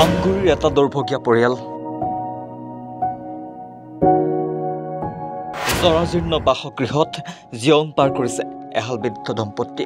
আমগুৰিৰ এটা দুৰ্ভগীয়া পৰিয়াল জৰাজীৰ্ণ বাসগৃহত জীৱন পাৰ কৰিছে এহাল বৃদ্ধ দম্পতি।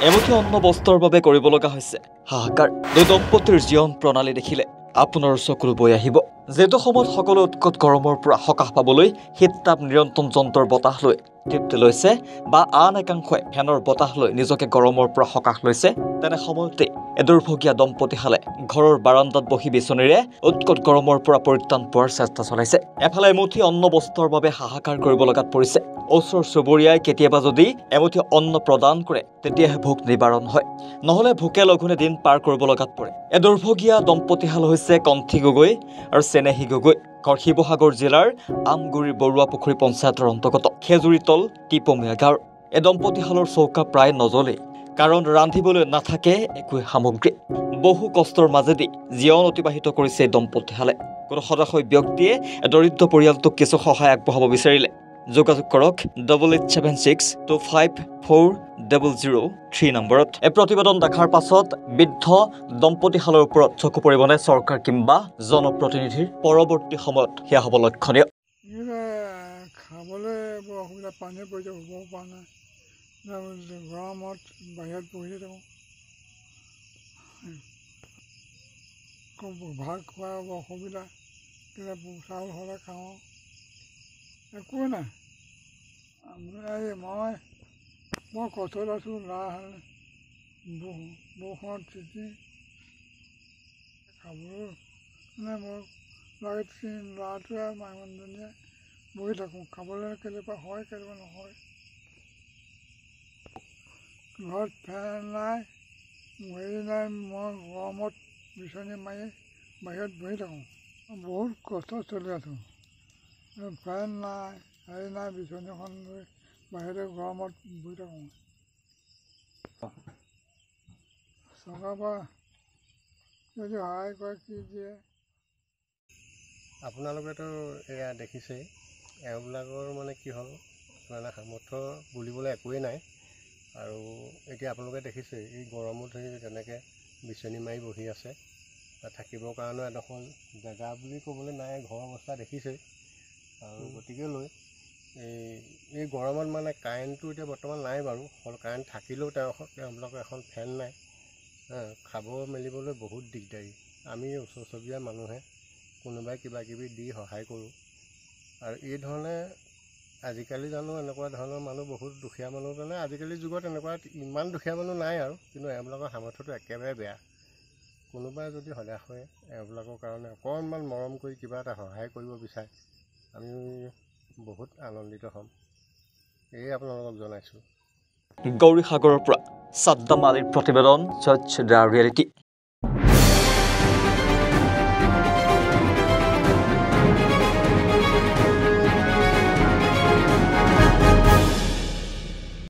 এমুঠি অন্ন বস্ত্ৰৰ বাবে কৰিব লগা হৈছে হাহাকাৰ। দুই দম্পতিৰ জীৱন প্ৰণালী দেখিলে আপোনাৰ চকুলো বৈ আহিব। যেটো সময়ত সকলো উৎকট গৰমৰ পৰা সকাহ পাবলৈ শীত-তাপ নিৰন্তন যন্ত্ৰৰ বতাহ লৈ তৃপ্তি লৈছে বা আন একাংশই ফেনৰ বতাহ লৈ নিজকে গৰমৰ পৰা সকাহ লৈছে, তেনে সময়তে দুৰ্ভগীয়া দম্পতিহালে ঘৰৰ বাৰান্দাত বহি বিচনীৰে উৎকট গৰমৰ পৰা পৰিত্ৰাণ পোৱাৰ চেষ্টা চলাইছে। এফালে এমুঠি অন্ন বস্ত্ৰৰ বাবে হাহাকাৰ কৰিব লগাত পৰিছে। ওচৰ চুবুৰীয়াই কেতিয়াবা যদি এমুঠি অন্ন প্ৰদান কৰে তেতিয়াহে ভোক নিবাৰণ হয়, নহলে ভোকে লঘোণে দিন পাৰ কৰিব লগাত পৰে। দুৰ্ভগীয়া দম্পতিহাল হৈছে কণ্ঠী গগৈ আৰু চেনেহী গগৈ। ঘৰ শিৱসাগৰ জিলাৰ আমগুৰিৰ বৰুৱা পুখুৰী পঞ্চায়তৰ অন্তৰ্গত খেজুৰিতল টিপমীয়া গাঁৱৰ। এই দম্পতিহালৰ চৌকা প্ৰায় নজ্বলেই, কাৰণ ৰান্ধিবলৈ নাথাকে একো সামগ্ৰী। বহু কষ্টৰ মাজেদি জীৱন অতিবাহিত কৰিছে এই দম্পতিহালে। কোনো সদস্য ব্যক্তিয়ে দৰিদ্ৰ পৰিয়ালটোক কিছু সহায় আগবঢ়াব বিচাৰিলে যোগাযোগ কৰক 8876254003 নম্বৰত। এই প্ৰতিবেদন দেখাৰ পাছত বৃদ্ধ দম্পতিহালৰ ওপৰত চকু পৰিবনে চৰকাৰ কিংবা জনপ্ৰতিনিধিৰ? পৰৱৰ্তী সময়ত সেয়া হ'ব লক্ষণীয়। খাবলৈ বৰ অসুবিধা, পানীৰ প্ৰয়োজন হ'ব পৰা নাই। গৰমত বাহিৰত বহি থাকোঁ, ভাত খোৱা বৰ অসুবিধা। কেতিয়াবা চাউল হ'লে খাওঁ, একো নাই। মই বৰ কষ্টত আছোঁ। বৰষুণত তিতি খাবলৈ মানে মোৰ ল'ৰাটোৱে আৰু মানুহজনীয়ে বহি থাকোঁ। খাবলৈ কেতিয়াবা হয়, কেতিয়াবা নহয়। ঘৰত ফেন নাই, হেৰি নাই। মই গৰমত বিচনী মাৰি বাহিৰত বহি থাকোঁ। বহুত কষ্ট চলি আছোঁ। ফেন নাই, হেৰি নাই, বিচনীখন লৈ বাহিৰতে গৰমত বহি থাকোঁ। চৰকাৰৰ পৰা যদি সহায় কৰে, কি দিয়ে। আপোনালোকেতো এয়া দেখিছেই, এওঁবিলাকৰ মানে কি হ'ল, মানে সামৰ্থ্য বুলিবলৈ একোৱেই নাই। আৰু এতিয়া আপোনালোকে দেখিছেই এই গৰমত তেনেকৈ বিচনী মাৰি বহি আছে। থাকিবৰ কাৰণে এডোখৰ জেগা বুলি ক'বলৈ নাই, ঘৰৰ অৱস্থা দেখিছেই। আৰু গতিকে লৈ এই গৰমত মানে কাৰেণ্টটো এতিয়া বৰ্তমান নাই বাৰু। কাৰেণ্ট থাকিলেও তেওঁলোকৰ এখন ফেন নাই। খাব মেলিবলৈ বহুত দিগদাৰী। আমি ওচৰ চুবুৰীয়া মানুহে কোনোবাই কিবা কিবি দি সহায় কৰোঁ। আৰু এই ধৰণে আজিকালি জানো এনেকুৱা ধৰণৰ মানুহ, বহুত দুখীয়া মানুহ, মানে আজিকালি যুগত এনেকুৱা ইমান দুখীয়া মানুহ নাই আৰু, কিন্তু এওঁবিলাকৰ সামৰ্থ্যটো একেবাৰে বেয়া। কোনোবাই যদি সদায় এওঁবিলাকৰ কাৰণে অকণমান মৰম কৰি কিবা এটা সহায় কৰিব বিচাৰে, আমি বহুত আনন্দিত হ'ম। এয়ে আপোনালোকক জনাইছোঁ। গৌৰীসাগৰৰ পৰা ছাদ্দাম আলীৰ প্ৰতিবেদন, জজ দ্য ৰিয়েলিটি।